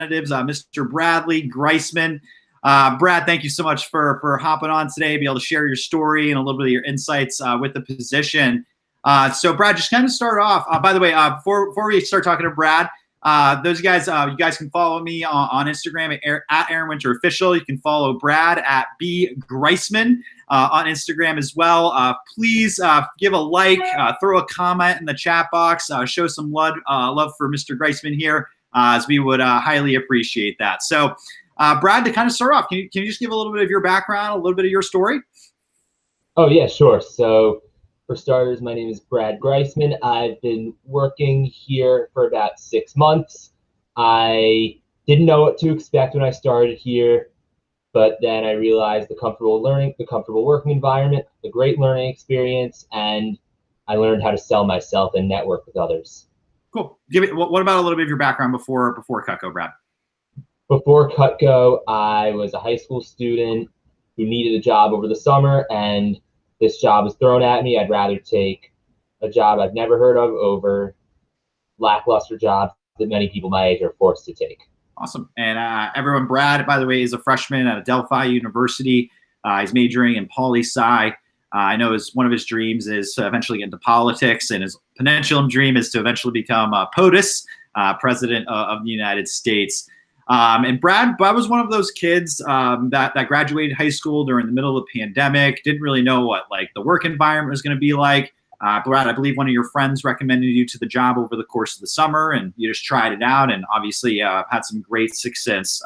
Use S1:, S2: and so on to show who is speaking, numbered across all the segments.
S1: representatives, Mr. Bradley Greissman. Brad, thank you so much for hopping on today, be able to share your story and a little bit of your insights with the position. So Brad, just kind of start off. By the way, before we start talking to Brad, those guys, you guys can follow me on Instagram at Aaron Winter Official. You can follow Brad at B Greissman on Instagram as well. Please give a like, throw a comment in the chat box, show some love for Mr. Greissman here, as we would highly appreciate that. So, Brad, to kind of start off, can you just give a little bit of your background, a little bit of your story?
S2: Oh yeah, sure. So, for starters, my name is Brad Greissman. I've been working here for about 6 months. I didn't know what to expect when I started here, but then I realized the comfortable working environment, the great learning experience, and I learned how to sell myself and network with others.
S1: Cool. What about a little bit of your background before Cutco, Brad?
S2: Before Cutco, I was a high school student who needed a job over the summer, and this job was thrown at me. I'd rather take a job I've never heard of over lackluster jobs that many people my age are forced to take.
S1: Awesome. And everyone, Brad, by the way, is a freshman at Adelphi University. He's majoring in Poli-Sci. I know one of his dreams is to eventually get into politics, and his penultimate dream is to eventually become POTUS, President of the United States. And Brad was one of those kids that graduated high school during the middle of the pandemic, didn't really know what the work environment was going to be like. Brad, I believe one of your friends recommended you to the job over the course of the summer, and you just tried it out, and obviously had some great success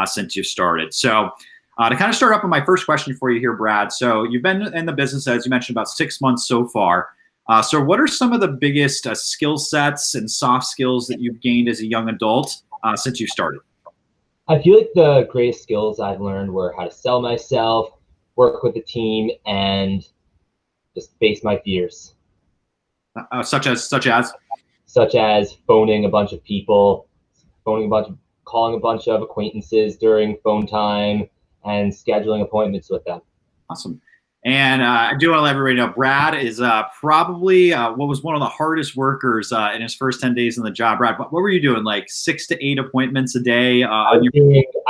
S1: since you started. So to kind of start up with my first question for you here, Brad. So you've been in the business, as you mentioned, about 6 months so far. So what are some of the biggest skill sets and soft skills that you've gained as a young adult since you started?
S2: I feel like the greatest skills I've learned were how to sell myself, work with a team, and just face my fears.
S1: Such as
S2: phoning a bunch of people, calling a bunch of acquaintances during phone time, and scheduling appointments with them.
S1: Awesome. And I do want to let everybody know Brad is probably what was one of the hardest workers in his first 10 days in the job. Brad, what were you doing? Like 6 to 8 appointments a day?
S2: I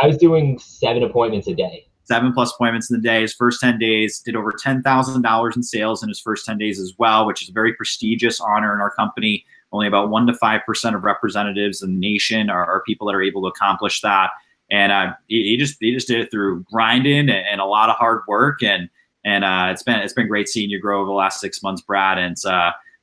S2: was doing 7 appointments a day.
S1: 7+ appointments in the day. His first 10 days, did over $10,000 in sales in his first 10 days as well, which is a very prestigious honor in our company. Only about 1 to 5% of representatives in the nation are people that are able to accomplish that. And he just did it through grinding and a lot of hard work. And it's been great seeing you grow over the last 6 months, Brad. And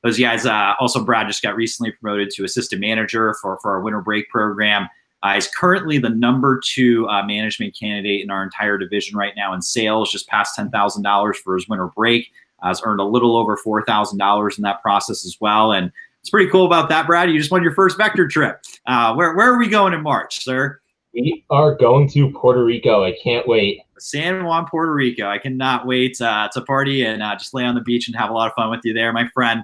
S1: those guys, also Brad just got recently promoted to assistant manager for our winter break program. He's currently the #2 management candidate in our entire division right now in sales, just passed $10,000 for his winter break. Has earned a little over $4,000 in that process as well. And it's pretty cool about that, Brad. You just won your first Vector trip. Where are we going in March, sir?
S2: We are going to Puerto Rico. I can't wait.
S1: San Juan, Puerto Rico. I cannot wait to party and just lay on the beach and have a lot of fun with you there, my friend.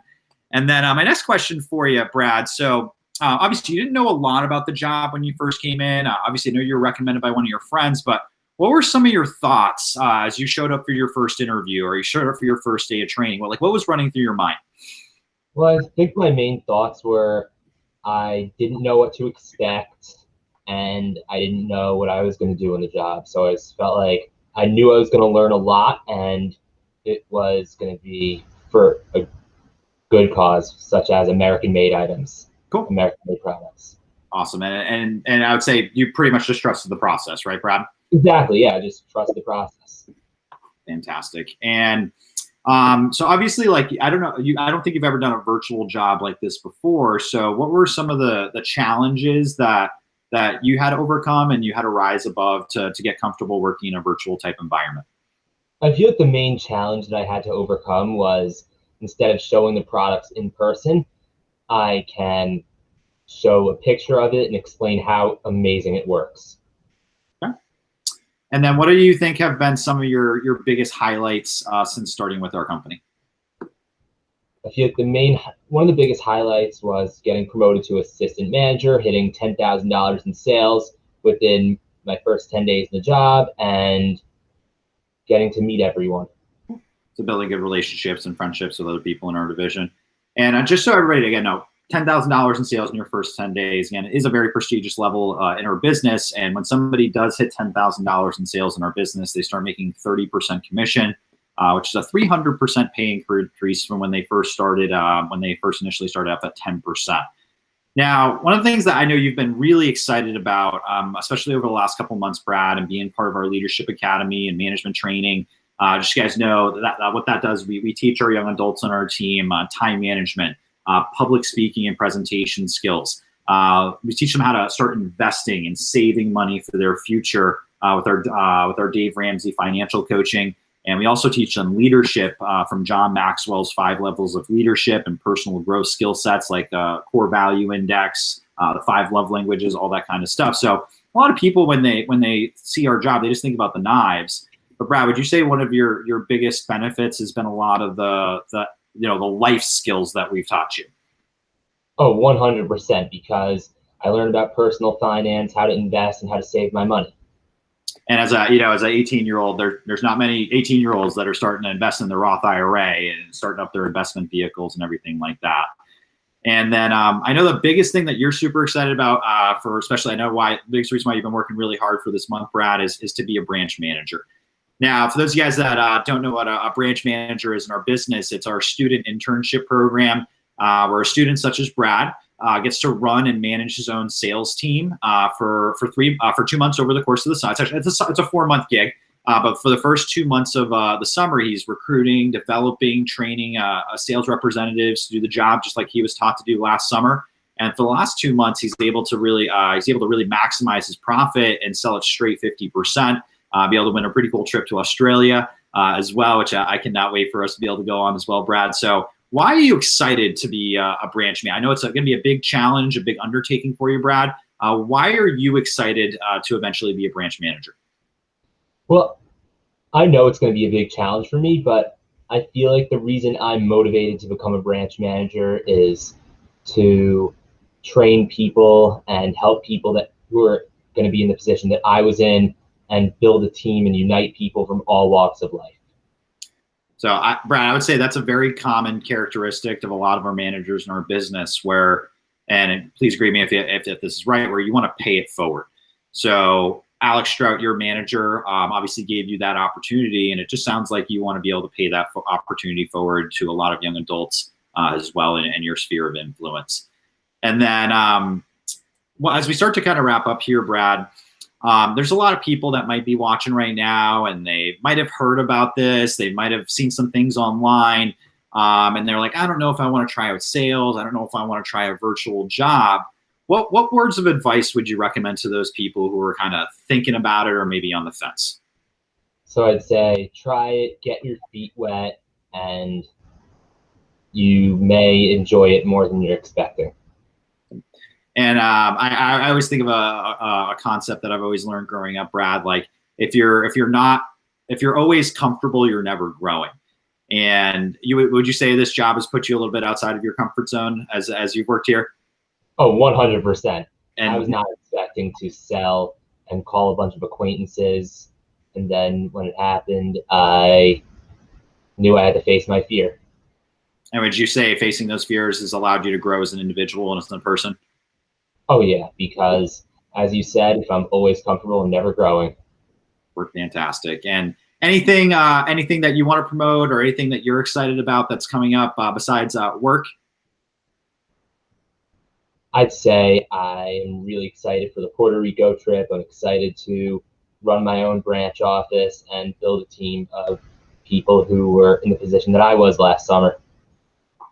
S1: And then my next question for you, Brad. So obviously you didn't know a lot about the job when you first came in. Obviously I know you were recommended by one of your friends, but what were some of your thoughts as you showed up for your first interview or you showed up for your first day of training? What was running through your mind?
S2: Well, I think my main thoughts were I didn't know what to expect, and I didn't know what I was going to do in the job. So I just felt like I knew I was going to learn a lot, and it was going to be for a good cause, such as American-made items.
S1: Cool.
S2: American-made products.
S1: Awesome. And I would say you pretty much just trusted the process, right, Brad?
S2: Exactly. Yeah, just trust the process.
S1: Fantastic. And so obviously, I don't think you've ever done a virtual job like this before. So what were some of the challenges that you had to overcome and you had to rise above to get comfortable working in a virtual type environment?
S2: I feel like the main challenge that I had to overcome was, instead of showing the products in person, I can show a picture of it and explain how amazing it works.
S1: Okay. And then what do you think have been some of your biggest highlights since starting with our company?
S2: I feel like one of the biggest highlights was getting promoted to assistant manager, hitting $10,000 in sales within my first 10 days in the job, and getting to meet everyone.
S1: So building good relationships and friendships with other people in our division. And just so everybody again know, $10,000 in sales in your first 10 days. Again, it is a very prestigious level in our business. And when somebody does hit $10,000 in sales in our business, they start making 30% commission, which is a 300% pay increase from when they first started, when they first initially started up at 10%. Now, one of the things that I know you've been really excited about, especially over the last couple of months, Brad, and being part of our Leadership Academy and management training, just so you guys know that what that does, we teach our young adults on our team time management, public speaking and presentation skills. We teach them how to start investing and saving money for their future with our Dave Ramsey financial coaching. And we also teach them leadership from John Maxwell's 5 levels of leadership and personal growth skill sets like core value index, the 5 love languages, all that kind of stuff. So a lot of people, when they see our job, they just think about the knives. But Brad, would you say one of your biggest benefits has been a lot of the life skills that we've taught you?
S2: Oh, 100%, because I learned about personal finance, how to invest, and how to save my money.
S1: And as a 18-year-old, there's not many 18-year-olds that are starting to invest in the Roth IRA and starting up their investment vehicles and everything like that. And then I know the biggest thing that you're super excited about especially I know the biggest reason why you've been working really hard for this month, Brad, is to be a branch manager. Now, for those of you guys that don't know what a branch manager is in our business, it's our student internship program where a student such as Brad gets to run and manage his own sales team for 2 months over the course of the summer. It's a 4-month gig, but for the first 2 months of the summer, he's recruiting, developing, training sales representatives to do the job just like he was taught to do last summer. And for the last 2 months, he's able to really maximize his profit and sell it straight 50%. Be able to win a pretty cool trip to Australia as well, which I cannot wait for us to be able to go on as well, Brad. So why are you excited to be a branch manager? I know it's going to be a big challenge, a big undertaking for you, Brad. Why are you excited to eventually be a branch manager?
S2: Well, I know it's going to be a big challenge for me, but I feel like the reason I'm motivated to become a branch manager is to train people and help people who are going to be in the position that I was in, and build a team and unite people from all walks of life.
S1: So, Brad, I would say that's a very common characteristic of a lot of our managers in our business where, and please agree with me if this is right, where you want to pay it forward. So Alex Strout, your manager, obviously gave you that opportunity, and it just sounds like you want to be able to pay that opportunity forward to a lot of young adults as well in your sphere of influence. And then as we start to kind of wrap up here, Brad, there's a lot of people that might be watching right now, and they might have heard about this. They might have seen some things online, and they're like, I don't know if I want to try out sales. I don't know if I want to try a virtual job. What words of advice would you recommend to those people who are kind of thinking about it or maybe on the fence?
S2: So I'd say try it, get your feet wet, and you may enjoy it more than you're expecting.
S1: And I always think of a concept that I've always learned growing up, Brad. Like if you're always comfortable, you're never growing. And would you say this job has put you a little bit outside of your comfort zone as you've worked here?
S2: Oh, 100%.
S1: And
S2: I was not expecting to sell and call a bunch of acquaintances, and then when it happened, I knew I had to face my fear.
S1: And would you say facing those fears has allowed you to grow as an individual and as a person?
S2: Oh, yeah, because as you said, if I'm always comfortable and never growing.
S1: We're fantastic. And anything that you want to promote or anything that you're excited about that's coming up besides work?
S2: I'd say I am really excited for the Puerto Rico trip. I'm excited to run my own branch office and build a team of people who were in the position that I was last summer.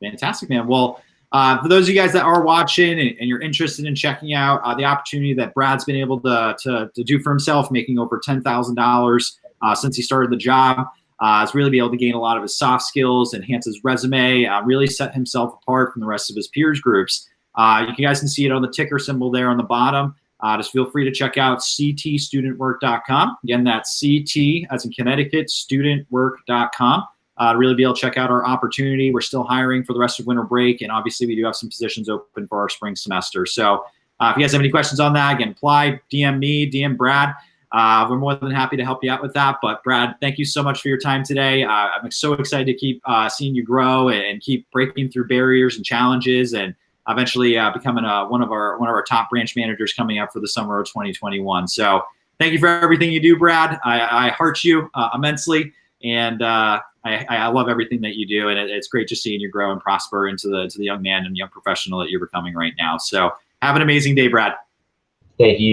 S1: Fantastic, man. Well, for those of you guys that are watching and you're interested in checking out the opportunity that Brad's been able to do for himself, making over $10,000 since he started the job, is really be able to gain a lot of his soft skills, enhance his resume, really set himself apart from the rest of his peers groups. You guys can see it on the ticker symbol there on the bottom. Just feel free to check out ctstudentwork.com. Again, that's CT as in Connecticut, studentwork.com. To really be able to check out our opportunity. We're still hiring for the rest of winter break, and obviously we do have some positions open for our spring semester. So if you guys have any questions on that, again, apply, DM me, DM Brad. We're more than happy to help you out with that. But Brad, thank you so much for your time today. I'm so excited to keep seeing you grow and keep breaking through barriers and challenges and eventually becoming one of our top branch managers coming up for the summer of 2021. So thank you for everything you do, Brad. I heart you immensely, and I love everything that you do, and it's great just seeing you grow and prosper into the young man and young professional that you're becoming right now. So have an amazing day, Brad.
S2: Thank you.